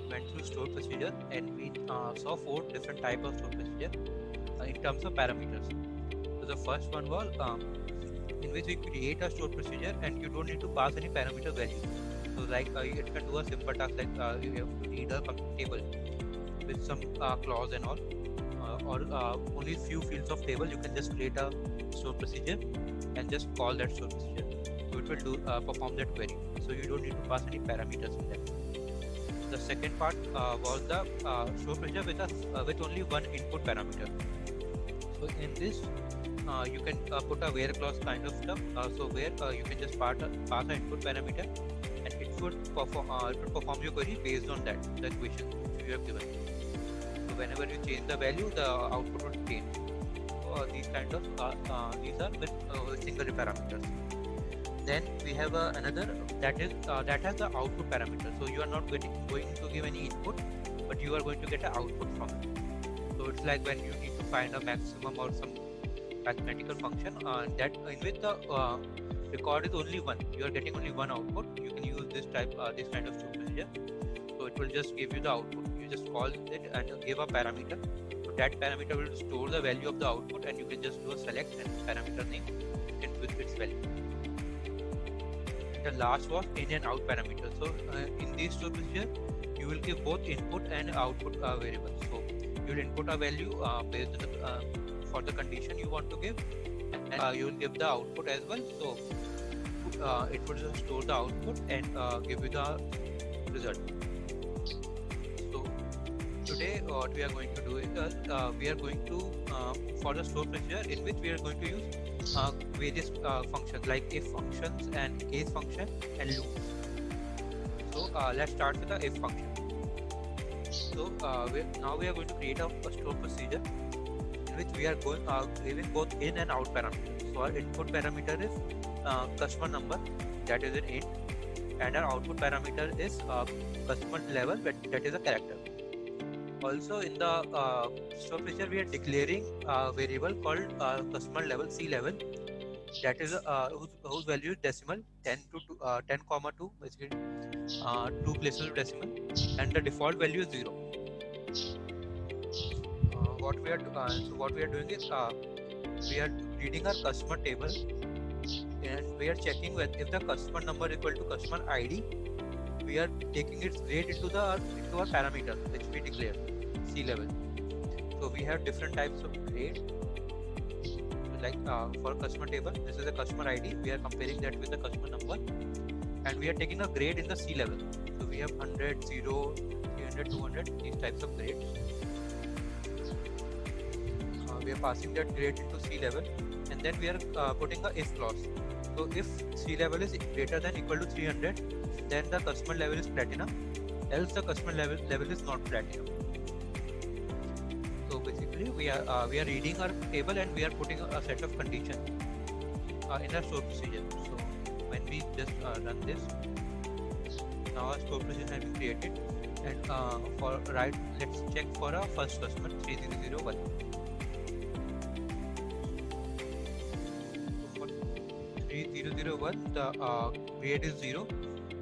went through store procedure and we saw 4 different types of store procedure in terms of parameters. So the first one was in which we create a store procedure and you don't need to pass any parameter value. So like it can do a simple task like you have to read a table with some clause and all, or only few fields of table. You can just create a store procedure and just call that store procedure. So it will do perform that query. So you don't need to pass any parameters in that. The second part was the store procedure with only one input parameter. So in this, you can put a where clause kind of stuff. So where you can just pass an input parameter, and it would perform your query based on that the equation which you have given. So whenever you change the value, the output would change. So these are with single parameters. Then we have another that has the output parameter. So you are not going to give any input, but you are going to get an output from it. So it's like when you need to find a maximum or some mathematical function that in which the record is only one. You are getting only one output. You can use this kind of store procedure. So it will just give you the output. You just call it and give a parameter. So that parameter will store the value of the output, and you can just do a select and parameter name with its value. The last was in and out parameter. So in this store procedure, you will give both input and output variables. So you will input a value based on for the condition you want to give, and you will give the output as well. So it will just store the output and give you the result. So today what we are going to do is we are going to for the store procedure in which we are going to use various functions like if functions and case function and loop. So let's start with the if function. So now we are going to create a store procedure in which we are going giving both in and out parameters. So our input parameter is customer number, that is an int, and our output parameter is customer level, that is a character. Also in the store procedure we are declaring a variable called customer level C level, that is whose value is decimal 10 to 10 comma 2, basically 2 places of decimal, and the default value is 0. What we are doing is we are reading our customer table and we are checking if the customer number equal to customer ID. We are taking its grade into our parameter which we declare C level. So we have different types of grade. Like for customer table, this is a customer ID. We are comparing that with the customer number, and we are taking a grade in the C level. So we have 100, 0, 300, 200, these types of grades. We are passing that grade into C level, and then we are putting a if clause. So if C level is greater than equal to 300, then the customer level is platinum, else the customer level is not platinum. So basically we are reading our table and we are putting a set of conditions in our store procedure. So when we just run this, now our store procedure has been created, and let's check for our first customer 3001. So for 3001 the grade is 0,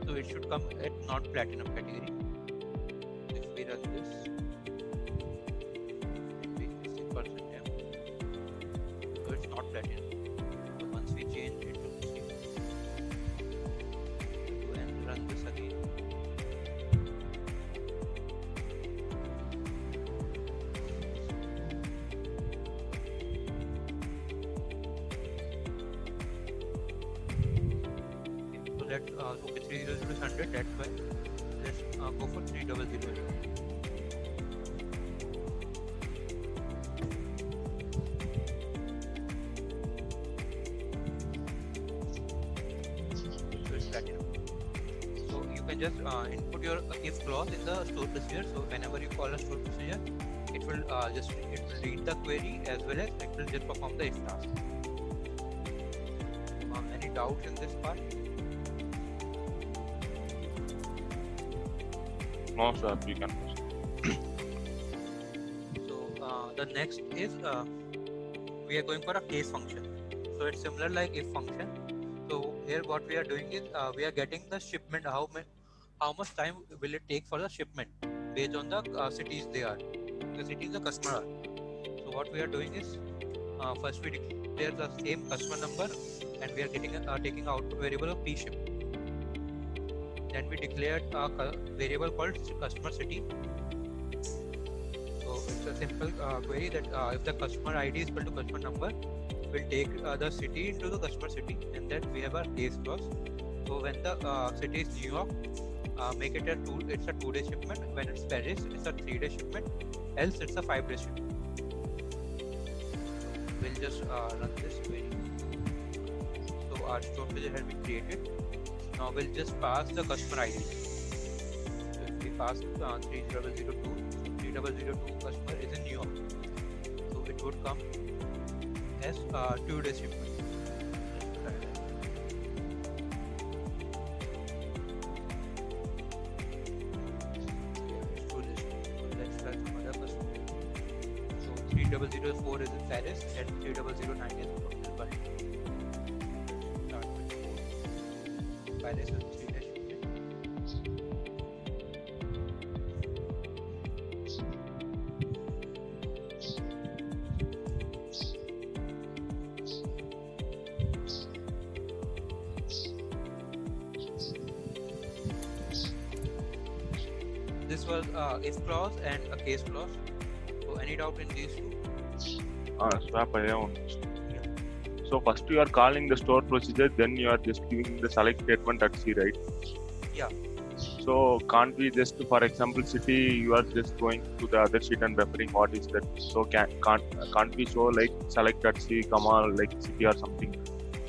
so it should come at not platinum category. If we run this, so it's not platinum. So once we change it to C, and run this again, so let's okay, 300 is 100, that's why let's go for 3008. So you can just input your if clause in the store procedure. So whenever you call a store procedure, it will read the query as well as it will just perform the if task. Any doubts in this part? No, sir. We can proceed. So the next is we are going for a case function. So it's similar like if function. So here what we are doing is we are getting the shipment, how how much time will it take for the shipment based on the cities they are, the cities the customer are. So what we are doing is first we declare the same customer number and we are getting taking output variable of p ship. Then we declared a variable called customer city. So it's a simple query that if the customer ID is equal to customer number, we'll take the city into the customer city, and then we have a case clause. So when the city is New York, make it it's a 2-day shipment. When it's Paris, it's a 3-day shipment. Else it's a 5-day shipment. We'll just run this query. So our store procedure has been created. Now we'll just pass the customer ID. So if we pass 3002, 3002 customer is in New York. So it would come as 2-day shipment. Let's try some other customer. So 3004 is in Paris and 3009 is in Mumbai. Start with 4. Paris is 3-day shipment. This was if clause and a case clause. So any doubt in these two? Swap around. So first you are calling the store procedure, then you are just giving the select statement at C, right? Yeah. So can't we just, for example, city, you are just going to the other sheet and referring what is that? So can't we show like select at C, comma like city or something?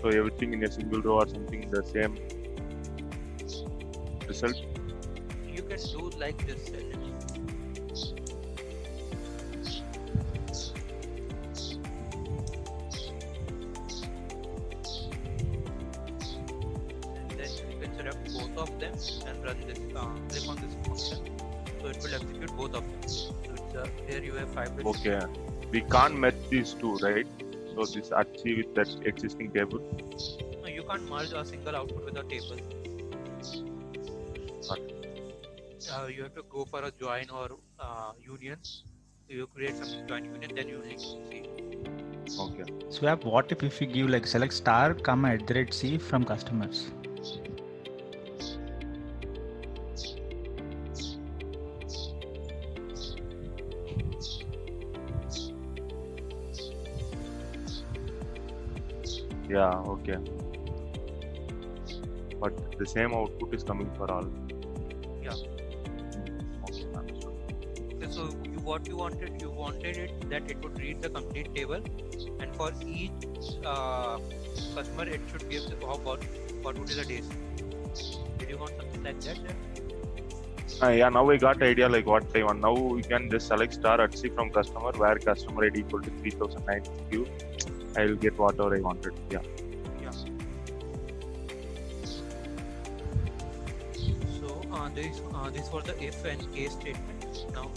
So everything in a single row or something the same result. You can do like this. Both of them and run this click on this function, so it will execute both of them. So it's, here you have 5 bits. Okay, we can't merge these two, right? So this at C with that existing table. No, you can't merge a single output with a table. You have to go for a join or union. You create something join union, then you need to see. Okay. Swap, what if you give like select star comma @C from customers? Yeah, okay. But the same output is coming for all. Yeah. Okay, understood. Okay, so what you wanted it that it would read the complete table, and for each customer it should give what would be the days. Did you want something like that? Yeah, now I got the idea like what I want. Now we can just select star at C from customer where customer ID equal to 3092. I will get whatever I wanted. Yeah. So this was the if and case statement. Now